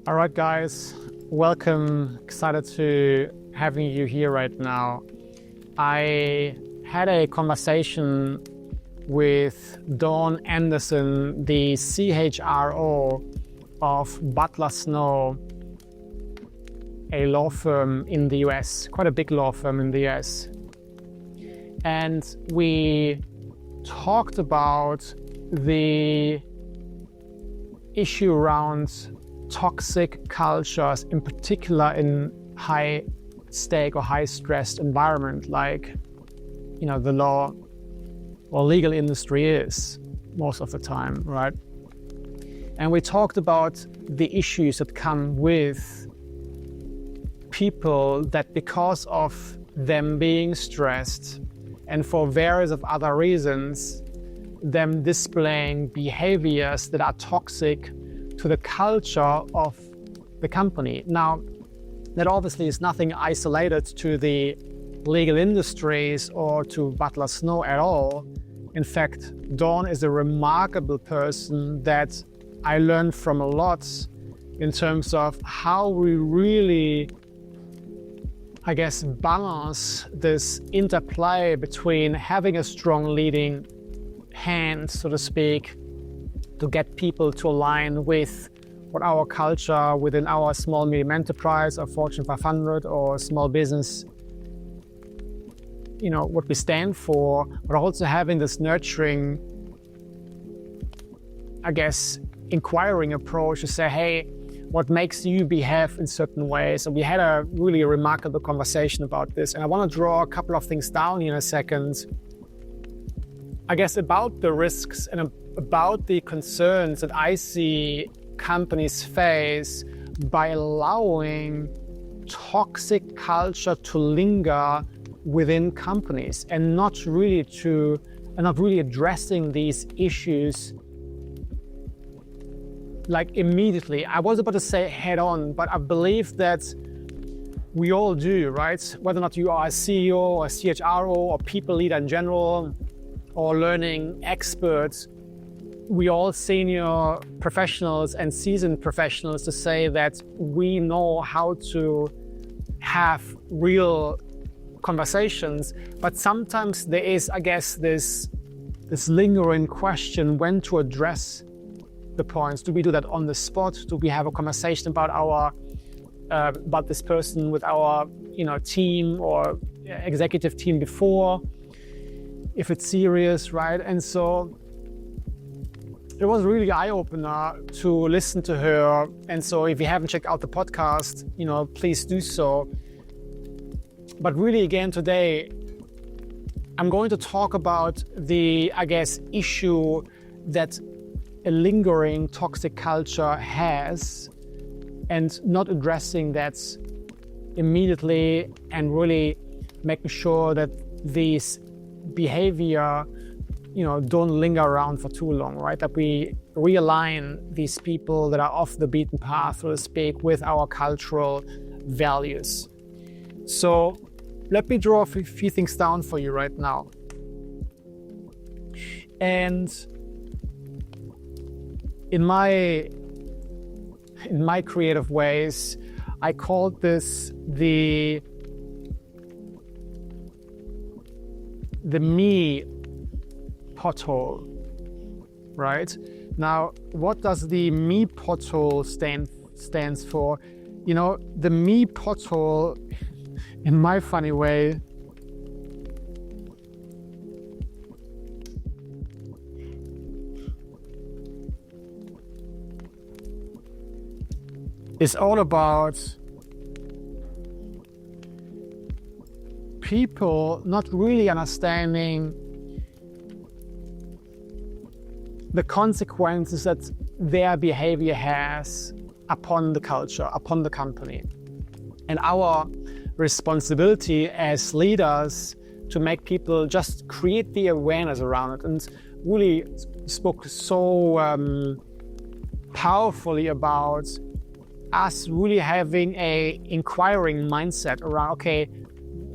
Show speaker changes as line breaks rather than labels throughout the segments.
All right, guys, welcome. Excited to having you here right now. I had a conversation with Dawn Anderson, the CHRO of Butler Snow, a law firm in the US, quite a big law firm in the US. And we talked about the issue around toxic cultures, in particular in high stake or high stressed environment like, the law or legal industry is most of the time, right? And we talked about the issues that come with people that, because of them being stressed and for various of other reasons, them displaying behaviors that are toxic to the culture of the company. Now, that obviously is nothing isolated to the legal industries or to Butler Snow at all. In fact, Dawn is a remarkable person that I learned from a lot in terms of how we really, balance this interplay between having a strong leading hand, so to speak, to get people to align with what our culture within our small medium enterprise or Fortune 500 or small business, what we stand for, but also having this nurturing, inquiring approach to say, hey, what makes you behave in certain ways? And we had a really remarkable conversation about this. And I want to draw a couple of things down here in a second. About the risks and about the concerns that I see companies face by allowing toxic culture to linger within companies and not really addressing these issues like immediately. I was about to say head on, but I believe that we all do, right? Whether or not you are a CEO or a CHRO or people leader in general or learning experts, we all senior professionals and seasoned professionals to say that we know how to have real conversations, but sometimes there is, this lingering question when to address the points. Do we do that on the spot? Do we have a conversation about about this person with our team or executive team before, if it's serious, right? And so it was really eye-opener to listen to her. And so if you haven't checked out the podcast, please do so. But really, again, today, I'm going to talk about the, issue that a lingering toxic culture has and not addressing that immediately and really making sure that these behavior don't linger around for too long, right? That we realign these people that are off the beaten path, so to speak, with our cultural values. So let me draw a few things down for you right now. And in my creative ways, I called this the me pothole, right? Now, what does the me pothole stands for? The me pothole, in my funny way, is all about people not really understanding the consequences that their behavior has upon the culture, upon the company. And our responsibility as leaders to make people just create the awareness around it. And really spoke so powerfully about us really having a inquiring mindset around, okay,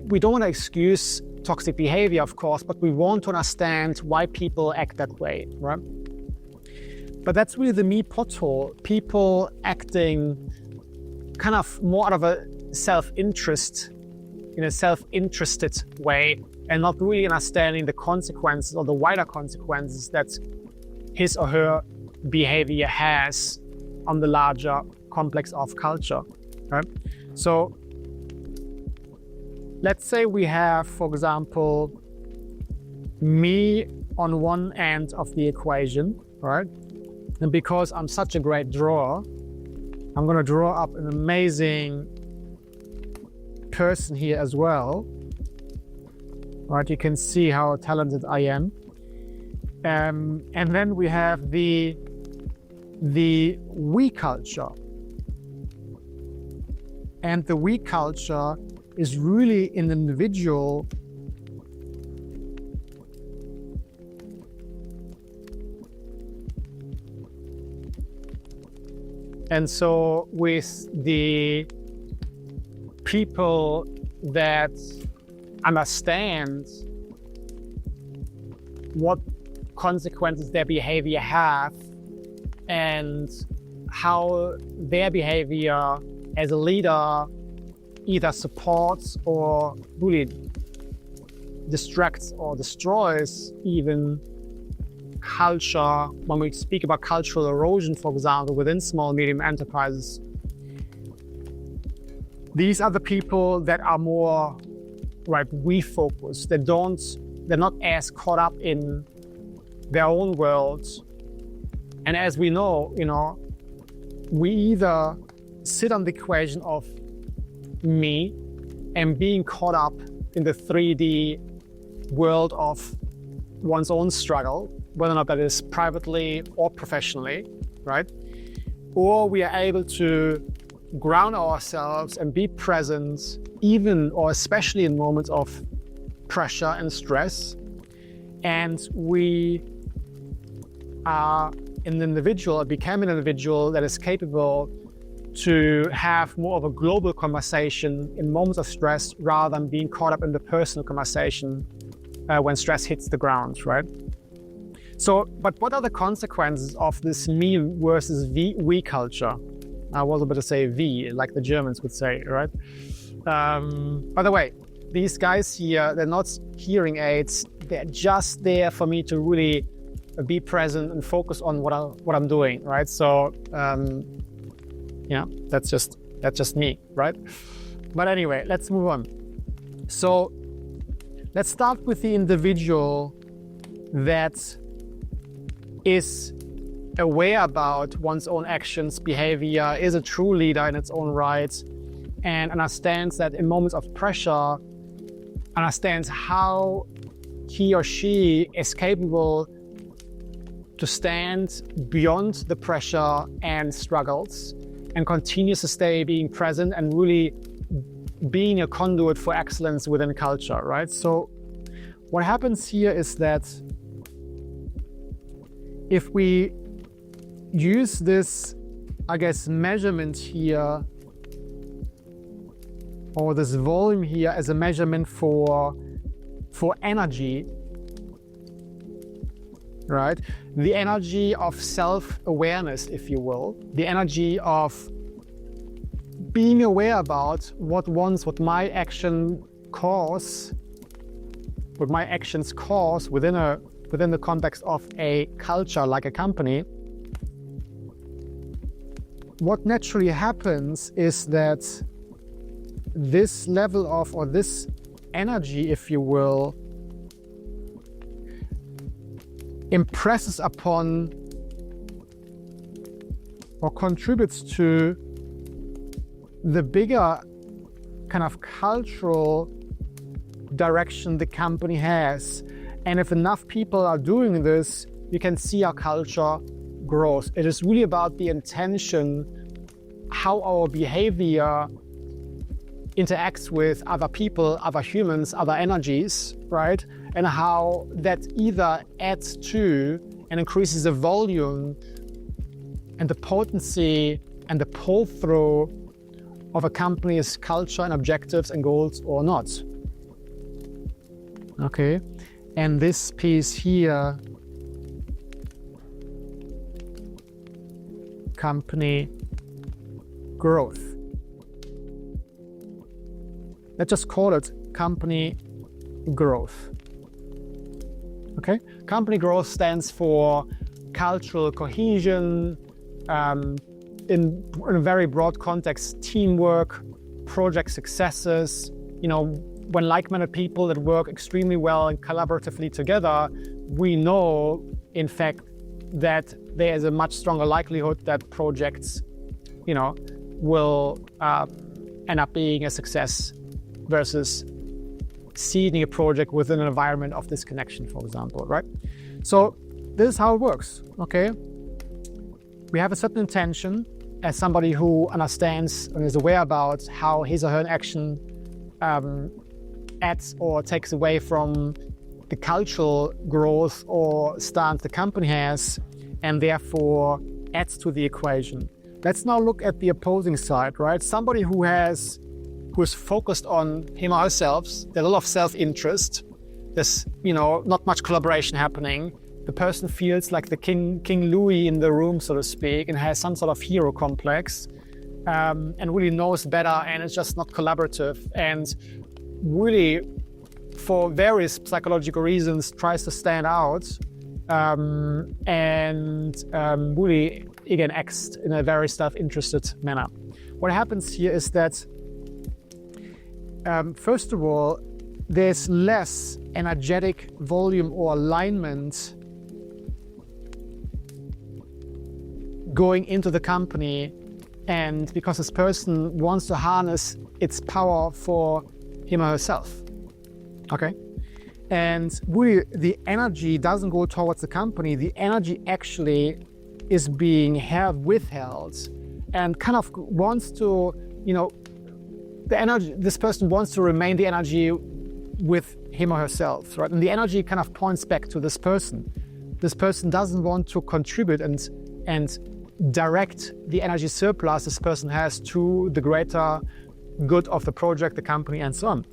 we don't want to excuse toxic behavior, of course, but we want to understand why people act that way, right? But that's really the me pothole. People acting kind of more out of a self-interest, in a self-interested way, and not really understanding the consequences or the wider consequences that his or her behavior has on the larger complex of culture, right? So let's say we have, for example, me on one end of the equation, right? And because I'm such a great drawer, I'm going to draw up an amazing person here as well. Right, you can see how talented I am. And then we have the we culture. And the we culture is really an individual and so with the people that understand what consequences their behavior have and how their behavior as a leader either supports or really distracts or destroys even culture. When we speak about cultural erosion, for example, within small, medium enterprises, these are the people that are more we focus. They're not as caught up in their own worlds. And as we know, we either sit on the equation of me and being caught up in the 3D world of one's own struggle, whether or not that is privately or professionally, right? Or we are able to ground ourselves and be present, even or especially in moments of pressure and stress. And we are an individual, become an individual that is capable to have more of a global conversation in moments of stress rather than being caught up in the personal conversation when stress hits the ground, right? So, but what are the consequences of this me versus we culture? I was about to say we, like the Germans would say, right? By the way, these guys here, they're not hearing aids. They're just there for me to really be present and focus on what I'm doing, right? So, that's just me, right? But anyway, let's move on. So, let's start with the individual that is aware about one's own actions, behavior, is a true leader in its own right, and understands that in moments of pressure, understands how he or she is capable to stand beyond the pressure and struggles and continues to stay being present and really being a conduit for excellence within culture, right? So what happens here is that if we use this, measurement here, or this volume here as a measurement for energy, right? The energy of self-awareness, if you will, the energy of being aware about what my actions cause within the context of a culture like a company. What naturally happens is that this level of, or this energy, if you will, impresses upon or contributes to the bigger kind of cultural direction the company has. And if enough people are doing this, you can see our culture grows. It is really about the intention, how our behavior interacts with other people, other humans, other energies, right? And how that either adds to and increases the volume and the potency and the pull-through of a company's culture and objectives and goals or not. Okay, and this piece here company growth. Let's just call it company growth. Okay? Company growth stands for cultural cohesion, in a very broad context, teamwork, project successes. When like-minded people that work extremely well and collaboratively together, we know, in fact, that there is a much stronger likelihood that projects, will end up being a success versus seeding a project within an environment of disconnection, for example, right? So this is how it works, okay? We have a certain intention as somebody who understands and is aware about how his or her action adds or takes away from the cultural growth or stance the company has, and therefore adds to the equation. Let's now look at the opposing side, right? Somebody who is focused on him or herself. There's a lot of self-interest. There's, not much collaboration happening. The person feels like the King Louis in the room, so to speak, and has some sort of hero complex, and really knows better, and it's just not collaborative, and really, for various psychological reasons, tries to stand out, and really, again, acts in a very self-interested manner. What happens here is that, first of all, there's less energetic volume or alignment going into the company, and because this person wants to harness its power for him or herself, okay? And really, the energy doesn't go towards the company. The energy actually is being withheld, and kind of wants to, the energy, this person wants to remain the energy with him or herself, right? And the energy kind of points back to this person. This person doesn't want to contribute and direct the energy surplus this person has to the greater good of the project, the company, and so on.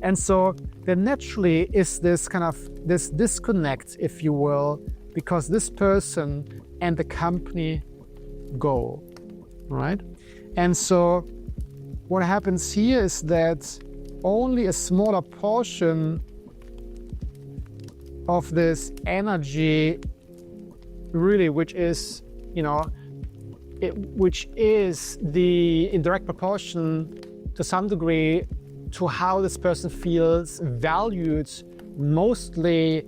And so there naturally is this kind of this disconnect, if you will, because this person and the company go, right? And so what happens here is that only a smaller portion of this energy, really, which is the indirect proportion to some degree to how this person feels valued, mostly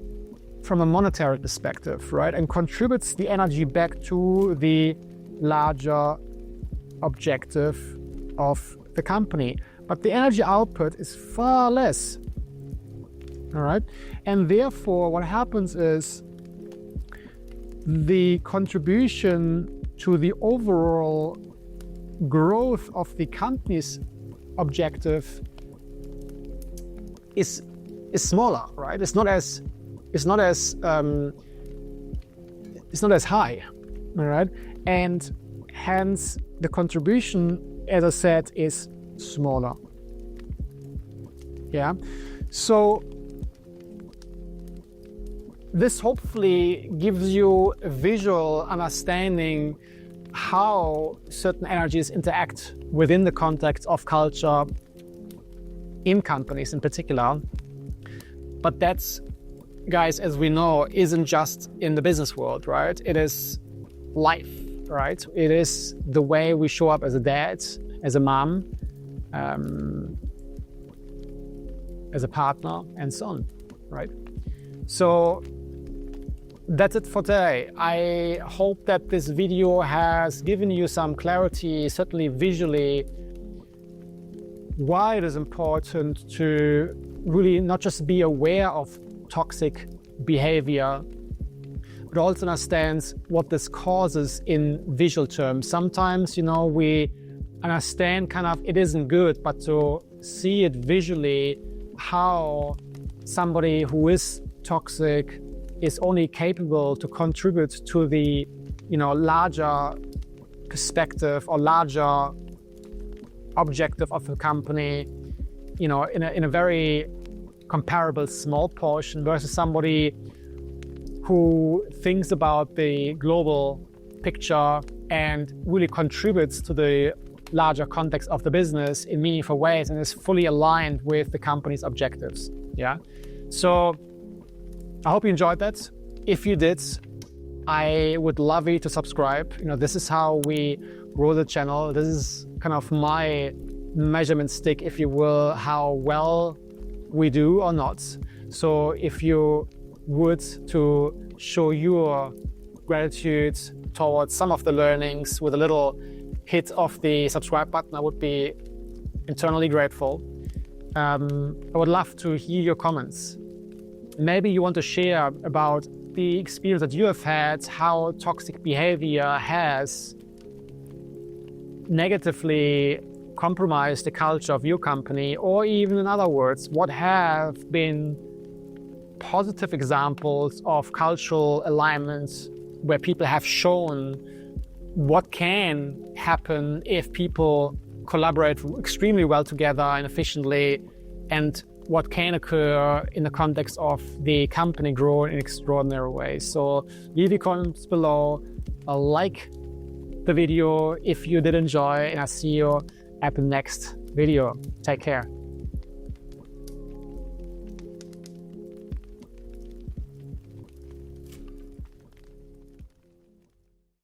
from a monetary perspective, right? And contributes the energy back to the larger objective of the company. But the energy output is far less, all right? And therefore, what happens is the contribution to the overall growth of the company's objective is smaller, right? It's not as high, all right? And hence the contribution, as I said, is smaller. Yeah. So this hopefully gives you a visual understanding how certain energies interact within the context of culture in companies in particular. But that's, guys, as we know, isn't just in the business world, right? It is life, right? It is the way we show up as a dad, as a mom, as a partner, and so on, right? So that's it for today. I hope that this video has given you some clarity, certainly visually, why it is important to really not just be aware of toxic behavior, but also understand what this causes in visual terms. Sometimes, we understand kind of it isn't good, but to see it visually, how somebody who is toxic is only capable to contribute to the, larger perspective or larger objective of the company, in a very comparable small portion versus somebody who thinks about the global picture and really contributes to the larger context of the business in meaningful ways and is fully aligned with the company's objectives. Yeah. So I hope you enjoyed that. If you did, I would love you to subscribe. This is how we grow the channel. This is kind of my measurement stick, if you will, how well we do or not. So if you would to show your gratitude towards some of the learnings with a little hit of the subscribe button, I would be eternally grateful. I would love to hear your comments. Maybe you want to share about the experience that you have had, how toxic behavior has negatively compromised the culture of your company, or even in other words, what have been positive examples of cultural alignments where people have shown what can happen if people collaborate extremely well together and efficiently, and what can occur in the context of the company growing in extraordinary ways. So leave your comments below, like the video if you did enjoy, and I'll see you at the next video. Take care.